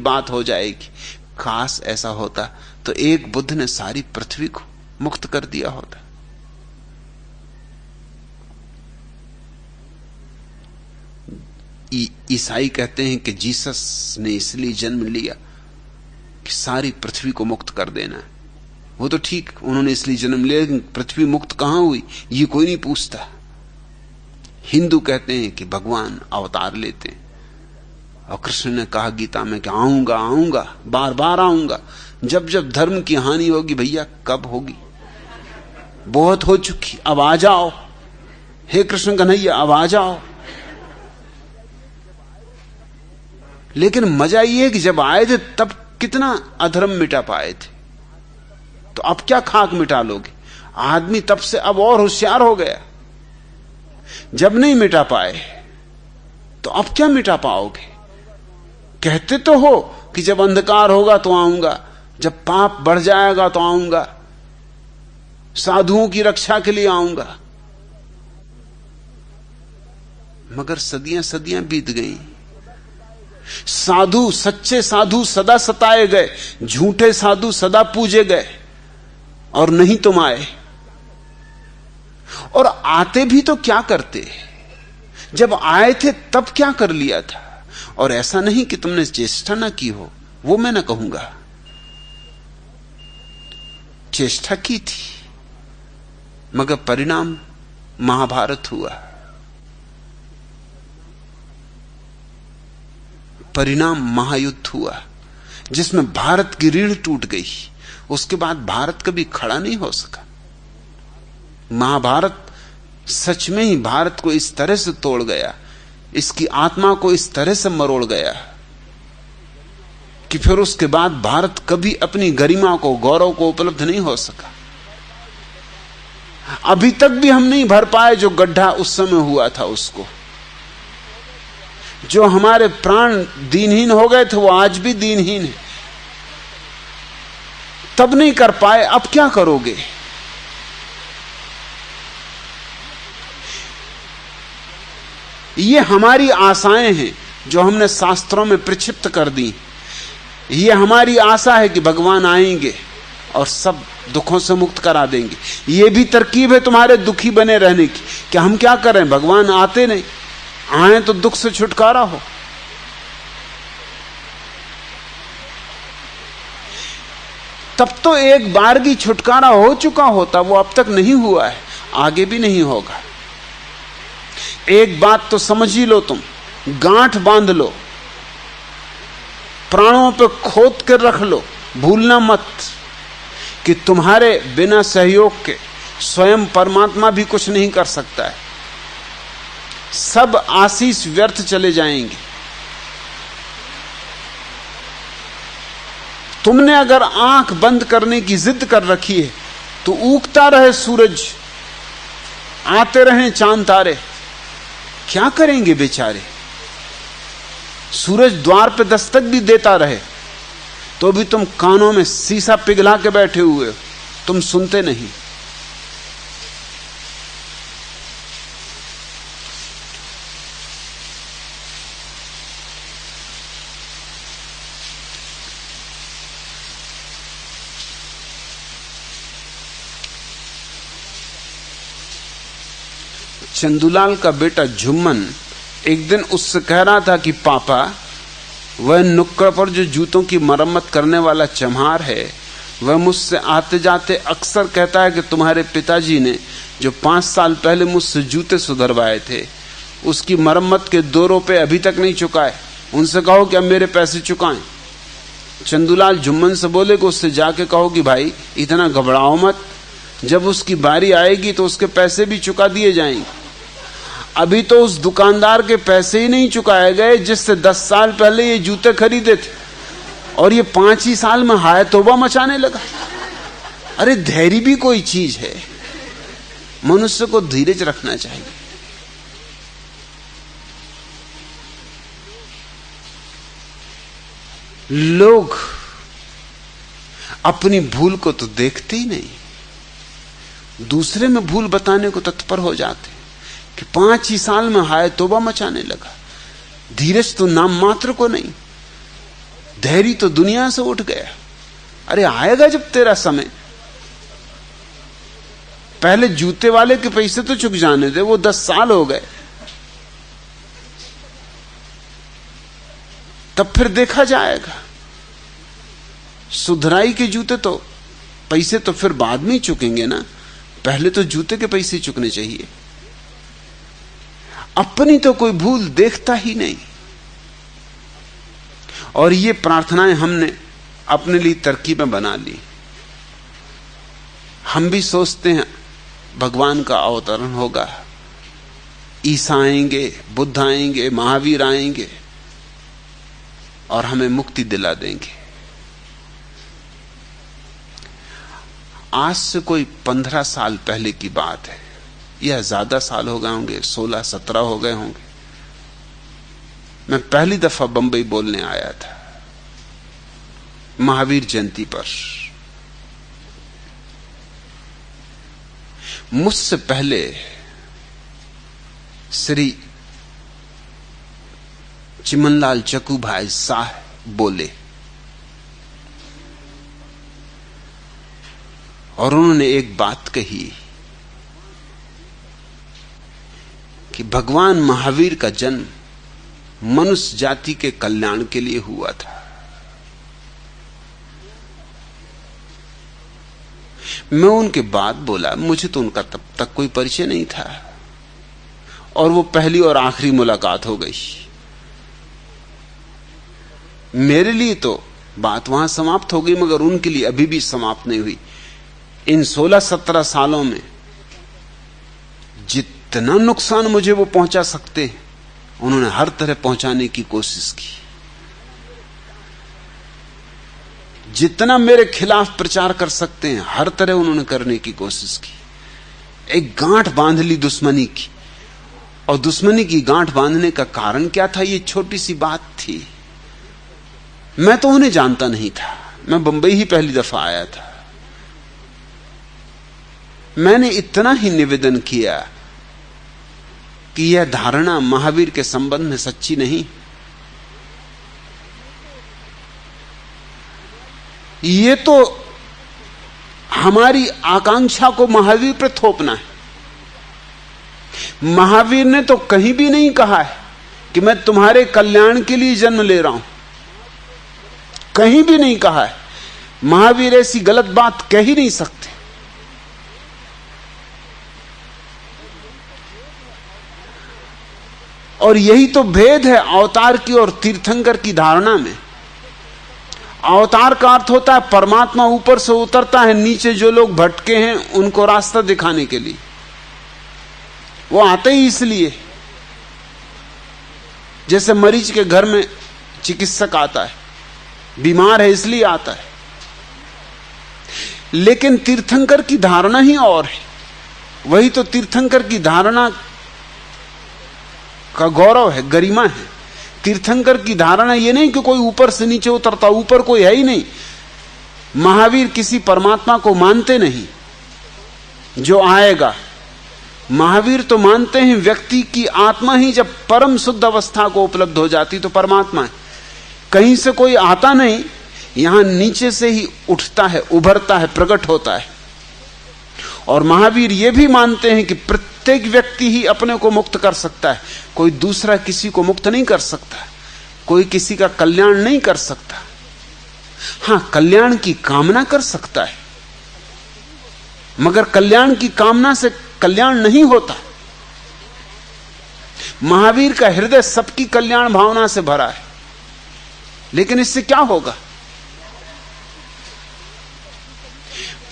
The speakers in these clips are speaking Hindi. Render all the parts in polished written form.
बात हो जाएगी। काश ऐसा होता तो एक बुद्ध ने सारी पृथ्वी को मुक्त कर दिया होता। ईसाई कहते हैं कि जीसस ने इसलिए जन्म लिया कि सारी पृथ्वी को मुक्त कर देना है। वो तो ठीक, उन्होंने इसलिए जन्म लिया, लेकिन पृथ्वी मुक्त कहां हुई ये कोई नहीं पूछता। हिंदू कहते हैं कि भगवान अवतार लेते हैं, और कृष्ण ने कहा गीता में कि आऊंगा आऊंगा, बार बार आऊंगा। जब जब धर्म की हानि होगी, भैया कब होगी, बहुत हो चुकी, अब आ जाओ, हे कृष्ण कन्हैया अब आ जाओ। लेकिन मजा यह है कि जब आए थे तब कितना अधर्म मिटा पाए थे, तो अब क्या खाक मिटा लोगे। आदमी तब से अब और होशियार हो गया। जब नहीं मिटा पाए तो अब क्या मिटा पाओगे। कहते तो हो कि जब अंधकार होगा तो आऊंगा, जब पाप बढ़ जाएगा तो आऊंगा, साधुओं की रक्षा के लिए आऊंगा। मगर सदियां सदियां बीत गई। साधु, सच्चे साधु सदा सताए गए, झूठे साधु सदा पूजे गए, और नहीं तुम आए। और आते भी तो क्या करते, जब आए थे तब क्या कर लिया था। और ऐसा नहीं कि तुमने चेष्टा ना की हो, वो मैं ना कहूंगा, चेष्टा की थी, मगर परिणाम महाभारत हुआ। परिणाम महायुद्ध हुआ, जिसमें भारत की रीढ़ टूट गई। उसके बाद भारत कभी खड़ा नहीं हो सका। महाभारत सच में ही भारत को इस तरह से तोड़ गया, इसकी आत्मा को इस तरह से मरोड़ गया कि फिर उसके बाद भारत कभी अपनी गरिमा को, गौरव को उपलब्ध नहीं हो सका। अभी तक भी हम नहीं भर पाए जो गड्ढा उस समय हुआ था उसको। जो हमारे प्राण दीनहीन हो गए थे वो आज भी दीनहीन है। तब नहीं कर पाए, अब क्या करोगे। ये हमारी आशाएं हैं जो हमने शास्त्रों में प्रक्षिप्त कर दी। ये हमारी आशा है कि भगवान आएंगे और सब दुखों से मुक्त करा देंगे। ये भी तरकीब है तुम्हारे दुखी बने रहने की कि हम क्या करें, भगवान आते नहीं, आए तो दुख से छुटकारा हो। तब तो एक बार भी छुटकारा हो चुका होता, वो अब तक नहीं हुआ है, आगे भी नहीं होगा। एक बात तो समझ ही लो, तुम गांठ बांध लो, प्राणों पे खोद कर रख लो, भूलना मत कि तुम्हारे बिना सहयोग के स्वयं परमात्मा भी कुछ नहीं कर सकता है। सब आशीष व्यर्थ चले जाएंगे। तुमने अगर आंख बंद करने की जिद कर रखी है तो उगता रहे सूरज, आते रहे चांद तारे, क्या करेंगे बेचारे। सूरज द्वार पे दस्तक भी देता रहे तो भी तुम कानों में शीशा पिघला के बैठे हुए हो, तुम सुनते नहीं। चंदूलाल का बेटा झुम्मन एक दिन उससे कह रहा था कि पापा, वह नुक्कड़ पर जो जूतों की मरम्मत करने वाला चम्हार है, वह मुझसे आते जाते अक्सर कहता है कि तुम्हारे पिताजी ने जो 5 साल पहले मुझसे जूते सुधरवाए थे, उसकी मरम्मत के 2 रुपए अभी तक नहीं चुकाए। उनसे कहो कि अब मेरे पैसे चुकाएं। चंदूलाल झुम्मन से बोले कि उससे जाके कहो कि भाई इतना घबराओ मत, जब उसकी बारी आएगी तो उसके पैसे भी चुका दिए जाएंगे। अभी तो उस दुकानदार के पैसे ही नहीं चुकाए गए जिससे 10 साल पहले ये जूते खरीदे थे, और ये 5 ही साल में हाय तौबा मचाने लगा। अरे धैर्य भी कोई चीज है, मनुष्य को धीरज रखना चाहिए। लोग अपनी भूल को तो देखते ही नहीं, दूसरे में भूल बताने को तत्पर हो जाते कि 5 ही साल में हाय तौबा मचाने लगा। धीरज तो नाम मात्र को नहीं, धैर्य तो दुनिया से उठ गया। अरे आएगा जब तेरा समय। पहले जूते वाले के पैसे तो चुक जाने दे, वो 10 साल हो गए, तब फिर देखा जाएगा। सुधराई के जूते तो पैसे तो फिर बाद में ही चुकेंगे ना, पहले तो जूते के पैसे चुकने चाहिए। अपनी तो कोई भूल देखता ही नहीं। और ये प्रार्थनाएं हमने अपने लिए तरकीबें बना ली। हम भी सोचते हैं भगवान का अवतरण होगा, ईसा आएंगे, बुद्ध आएंगे, महावीर आएंगे और हमें मुक्ति दिला देंगे। आज से कोई 15 साल पहले की बात है, या ज्यादा साल हो गए होंगे, 16-17 हो गए होंगे। मैं पहली दफा बंबई बोलने आया था महावीर जयंती पर। मुझसे पहले श्री चिमनलाल चकूभाई शाह बोले और उन्होंने एक बात कही कि भगवान महावीर का जन्म मनुष्य जाति के कल्याण के लिए हुआ था। मैं उनके बाद बोला, मुझे तो उनका तब तक कोई परिचय नहीं था और वो पहली और आखिरी मुलाकात हो गई। मेरे लिए तो बात वहां समाप्त हो गई, मगर उनके लिए अभी भी समाप्त नहीं हुई। इन 16-17 सालों में जितना नुकसान मुझे वो पहुंचा सकते हैं, उन्होंने हर तरह पहुंचाने की कोशिश की। जितना मेरे खिलाफ प्रचार कर सकते हैं, हर तरह उन्होंने करने की कोशिश की। एक गांठ बांध ली दुश्मनी की, और दुश्मनी की गांठ बांधने का कारण क्या था? ये छोटी सी बात थी। मैं तो उन्हें जानता नहीं था, मैं बंबई ही पहली दफा आया था। मैंने इतना ही निवेदन किया कि यह धारणा महावीर के संबंध में सच्ची नहीं। ये तो हमारी आकांक्षा को महावीर पर थोपना है। महावीर ने तो कहीं भी नहीं कहा है कि मैं तुम्हारे कल्याण के लिए जन्म ले रहा हूं, कहीं भी नहीं कहा है। महावीर ऐसी गलत बात कह ही नहीं सकते। और यही तो भेद है अवतार की और तीर्थंकर की धारणा में। अवतार का अर्थ होता है परमात्मा ऊपर से उतरता है, नीचे जो लोग भटके हैं उनको रास्ता दिखाने के लिए। वो आते ही इसलिए, जैसे मरीज के घर में चिकित्सक आता है, बीमार है इसलिए आता है। लेकिन तीर्थंकर की धारणा ही और है। वही तो तीर्थंकर की धारणा का गौरव है, गरिमा है। तीर्थंकर की धारणा यह नहीं कि कोई ऊपर से नीचे उतरता, ऊपर कोई है ही नहीं। महावीर किसी परमात्मा को मानते नहीं जो आएगा। महावीर तो मानते हैं व्यक्ति की आत्मा ही जब परम शुद्ध अवस्था को उपलब्ध हो जाती तो परमात्मा है। कहीं से कोई आता नहीं, यहां नीचे से ही उठता है, उभरता है, प्रकट होता है। और महावीर ये भी मानते हैं कि प्रत्येक व्यक्ति ही अपने को मुक्त कर सकता है, कोई दूसरा किसी को मुक्त नहीं कर सकता, कोई किसी का कल्याण नहीं कर सकता। हां, कल्याण की कामना कर सकता है, मगर कल्याण की कामना से कल्याण नहीं होता। महावीर का हृदय सबकी कल्याण भावना से भरा है, लेकिन इससे क्या होगा?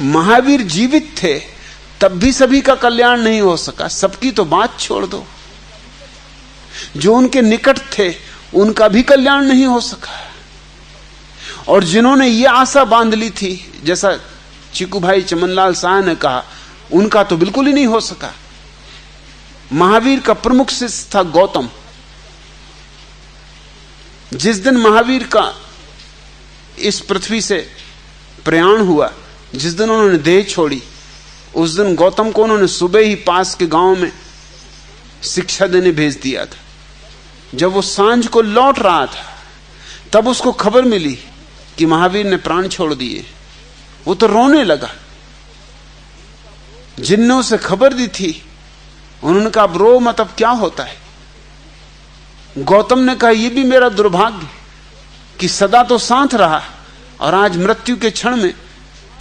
महावीर जीवित थे तब भी सभी का कल्याण नहीं हो सका। सबकी तो बात छोड़ दो, जो उनके निकट थे उनका भी कल्याण नहीं हो सका। और जिन्होंने यह आशा बांध ली थी, जैसा चिकू भाई चमनलाल शाह ने कहा, उनका तो बिल्कुल ही नहीं हो सका। महावीर का प्रमुख शिष्य था गौतम। जिस दिन महावीर का इस पृथ्वी से प्रयाण हुआ, जिस दिन उन्होंने देह छोड़ी, उस दिन गौतम को उन्होंने सुबह ही पास के गांव में शिक्षा देने भेज दिया था। जब वो सांझ को लौट रहा था तब उसको खबर मिली कि महावीर ने प्राण छोड़ दिए। वो तो रोने लगा। जिनने उसे खबर दी थी उन्होंने कहा अब रो मत, अब क्या होता है। गौतम ने कहा यह भी मेरा दुर्भाग्य कि सदा तो साथ रहा और आज मृत्यु के क्षण में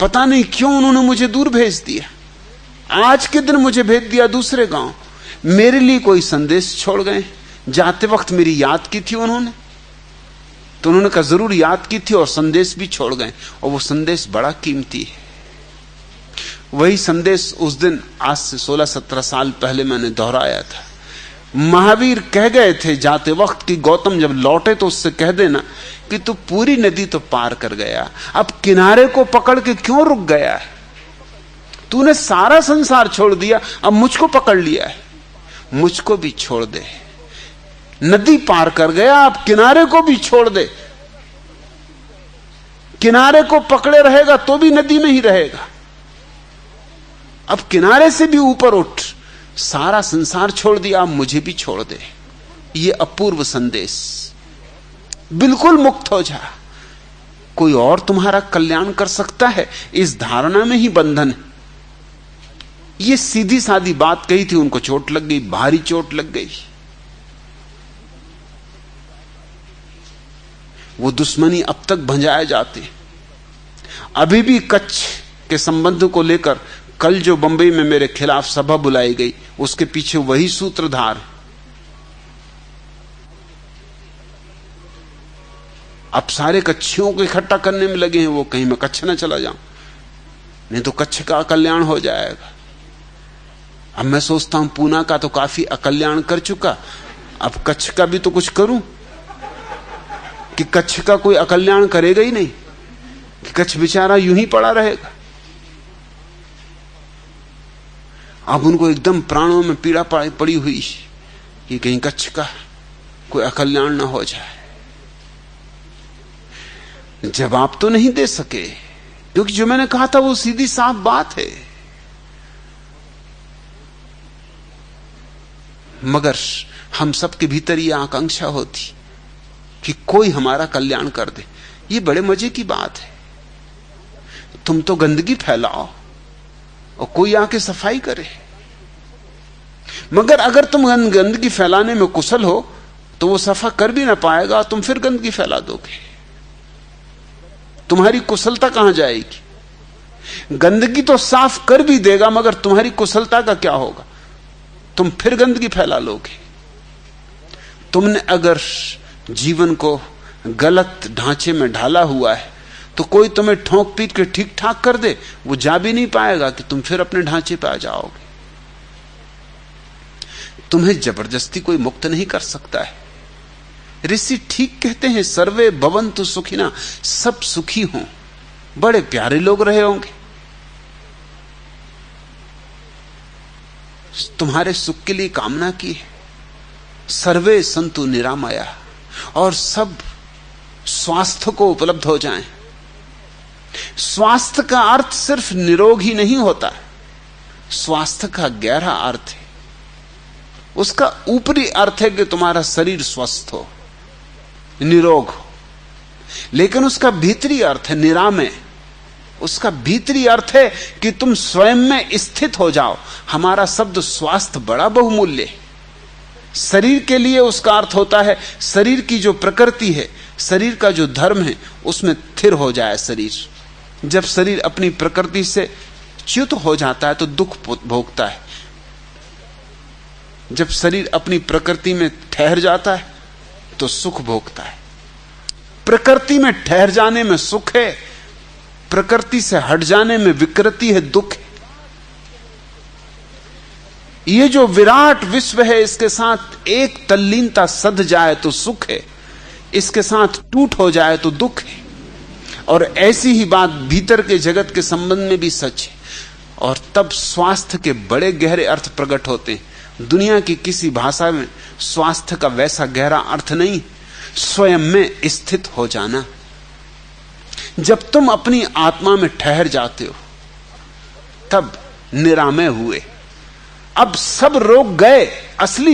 पता नहीं क्यों उन्होंने मुझे दूर भेज दिया। आज के दिन मुझे भेज दिया दूसरे गांव। मेरे लिए कोई संदेश छोड़ गए। जाते वक्त मेरी याद की थी उन्होंने, तो उन्होंने कहा जरूर याद की थी और संदेश भी छोड़ गए, और वो संदेश बड़ा कीमती है। वही संदेश उस दिन आज से 16-17 साल पहले मैंने दोहराया था। महावीर कह गए थे जाते वक्त कि गौतम जब लौटे तो उससे कह देना कि तू पूरी नदी तो पार कर गया, अब किनारे को पकड़ के क्यों रुक गया है। तूने सारा संसार छोड़ दिया, अब मुझको पकड़ लिया है, मुझको भी छोड़ दे। नदी पार कर गया, अब किनारे को भी छोड़ दे। किनारे को पकड़े रहेगा तो भी नदी में ही रहेगा। अब किनारे से भी ऊपर उठ, सारा संसार छोड़ दिया, अब मुझे भी छोड़ दे। ये अपूर्व संदेश। बिल्कुल मुक्त हो जा, कोई और तुम्हारा कल्याण कर सकता है, इस धारणा में ही बंधन है। ये सीधी सादी बात कही थी, उनको चोट लग गई, भारी चोट लग गई। वो दुश्मनी अब तक भंजाए जाते। अभी भी कच्छ के संबंध को लेकर कल जो बंबई में मेरे खिलाफ सभा बुलाई गई, उसके पीछे वही सूत्रधार। अब सारे कच्छियों को इकट्ठा करने में लगे हैं वो, कहीं मैं कच्छ न चला जाऊं, नहीं तो कच्छ का कल्याण हो जाएगा। अब मैं सोचता हूं पूना का तो काफी अकल्याण कर चुका, अब कच्छ का भी तो कुछ करूं कि कच्छ का कोई अकल्याण करेगा ही नहीं, कि कच्छ बेचारा यूं ही पड़ा रहेगा। अब उनको एकदम प्राणों में पीड़ा पड़ी हुई कि कहीं कच्छ का कोई अकल्याण ना हो जाए। जवाब तो नहीं दे सके, क्योंकि जो मैंने कहा था वो सीधी साफ बात है। मगर हम सबके भीतर ये आकांक्षा होती कि कोई हमारा कल्याण कर दे। ये बड़े मजे की बात है। तुम तो गंदगी फैलाओ और कोई आके सफाई करे। मगर अगर तुम गंदगी फैलाने में कुशल हो तो वो सफा कर भी ना पाएगा, तुम फिर गंदगी फैला दोगे। तुम्हारी कुशलता कहां जाएगी? गंदगी तो साफ कर भी देगा, मगर तुम्हारी कुशलता का क्या होगा? तुम फिर गंदगी फैला लोगे। तुमने अगर जीवन को गलत ढांचे में ढाला हुआ है तो कोई तुम्हें ठोंक पीट के ठीक ठाक कर दे, वो जा भी नहीं पाएगा कि तुम फिर अपने ढांचे पे आ जाओगे। तुम्हें जबरदस्ती कोई मुक्त नहीं कर सकता है। ऋषि ठीक कहते हैं, सर्वे भवन्तु सुखिना, सब सुखी हों। बड़े प्यारे लोग रहे होंगे, तुम्हारे सुख के लिए कामना की है। सर्वे संतु निरामया, और सब स्वास्थ्य को उपलब्ध हो जाएं। स्वास्थ्य का अर्थ सिर्फ निरोग ही नहीं होता, स्वास्थ्य का गहरा अर्थ है। उसका ऊपरी अर्थ है कि तुम्हारा शरीर स्वस्थ हो, निरोग हो, लेकिन उसका भीतरी अर्थ है निरामय। उसका भीतरी अर्थ है कि तुम स्वयं में स्थित हो जाओ। हमारा शब्द स्वास्थ्य बड़ा बहुमूल्य है। शरीर के लिए उसका अर्थ होता है शरीर की जो प्रकृति है, शरीर का जो धर्म है, उसमें स्थिर हो जाए शरीर। जब शरीर अपनी प्रकृति से च्युत हो जाता है तो दुख भोगता है। जब शरीर अपनी प्रकृति में ठहर जाता है तो सुख भोगता है। प्रकृति में ठहर जाने में सुख है, प्रकृति से हट जाने में विकृति है, दुख है। ये जो विराट विश्व है, इसके साथ एक तल्लीनता सध जाए तो सुख है, इसके साथ टूट हो जाए तो दुख है। और ऐसी ही बात भीतर के जगत के संबंध में भी सच है। और तब स्वास्थ्य के बड़े गहरे अर्थ प्रकट होते हैं। दुनिया की किसी भाषा में स्वास्थ्य का वैसा गहरा अर्थ नहीं। स्वयं में स्थित हो जाना। जब तुम अपनी आत्मा में ठहर जाते हो तब निरामय हुए। अब सब रोग गए, असली